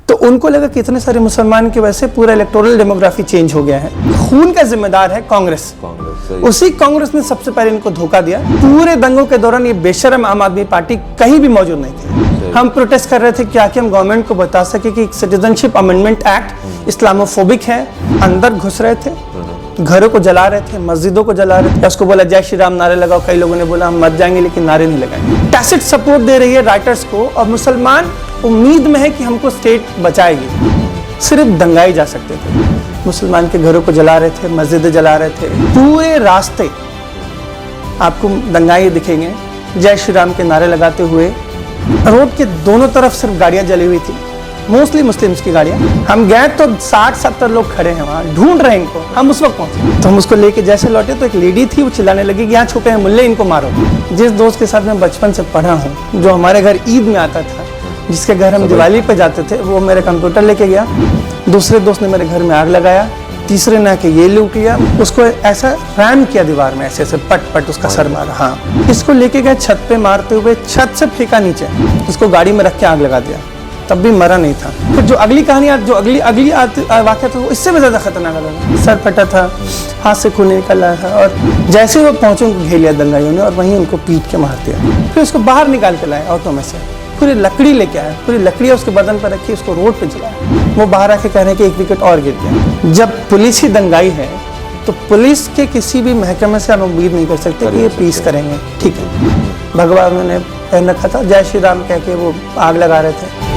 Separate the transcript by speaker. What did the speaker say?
Speaker 1: तो उनको लगा कि इतने सारे मुसलमान की वजह से पूरा इलेक्टोरल डेमोग्राफी चेंज हो गया है। खून का जिम्मेदार है कांग्रेस। उसी कांग्रेस ने सबसे पहले इनको धोखा दिया। पूरे दंगों के दौरान ये बेशर्म आम आदमी पार्टी कहीं भी मौजूद नहीं थी। हम प्रोटेस्ट कर रहे थे क्या कि हम गवर्नमेंट को बता सके कि सिटीजनशिप अमेंडमेंट एक्ट इस्लामोफोबिक है। अंदर घुस रहे थे, घरों को जला रहे थे, मस्जिदों को जला रहे थे। उसको बोला जय श्री राम नारे लगाओ, कई लोगों ने बोला हम मर जाएंगे लेकिन नारे नहीं लगाएंगे। टैसिट सपोर्ट दे रही है राइटर्स को, और मुसलमान उम्मीद में है कि हमको स्टेट बचाएगी। सिर्फ दंगाई जा सकते थे। मुसलमान के घरों को जला रहे थे, मस्जिदें जला रहे थे, पूरे रास्ते आपको दंगाई दिखेंगे जय श्री राम के नारे लगाते हुए। रोड के दोनों तरफ सिर्फ गाड़ियां जली हुई थी, मोस्टली मुस्लिम्स की गाड़ियां। हम गए तो 60-70 लोग खड़े हैं वहाँ, ढूंढ रहे हैं इनको। हम उस वक्त पहुंचे तो हम उसको लेके जैसे लौटे तो एक लेडी थी, वो चिल्लाने लगी कि यहाँ छुपे हैं मुल्ले, इनको मारो। जिस दोस्त के साथ मैं बचपन से पढ़ा हूँ, जो हमारे घर ईद में आता था, जिसके घर हम दिवाली पे जाते थे, वो मेरे कंप्यूटर लेके गया। दूसरे दोस्त ने मेरे घर में आग लगाया, तीसरे ने आके ये लूट लिया। उसको ऐसा रैम किया दीवार में, ऐसे पट पट उसका सर मारा। हाँ, इसको लेके गए छत पे मारते हुए, छत से फेंका नीचे, उसको गाड़ी में रख के आग लगा दिया, तब भी मरा नहीं था। फिर जो अगली कहानी, जो अगली वाक़या था, वो इससे भी ज़्यादा खतरनाक था। सर फटा था, हाथ से खून निकल रहा था, और जैसे वो पहुंचे उनको घेर लिया दंगाइयों ने और वहीं उनको पीट के मार दिया। फिर उसको बाहर निकाल के लाए ऑटो में से, पूरी लकड़ी लेके आए, पूरी लकड़ी उसके बदन पर रखी, उसको रोड पे जलाया। वो बाहर आके कह रहे हैं कि एक विकेट और गिर गया। जब पुलिस ही दंगाई है तो पुलिस के किसी भी महकमे से हम उम्मीद नहीं कर सकते कि ये पीस करेंगे। ठीक है, भगवा उन्होंने पहन रखा था, जय श्री राम कह के वो आग लगा रहे थे।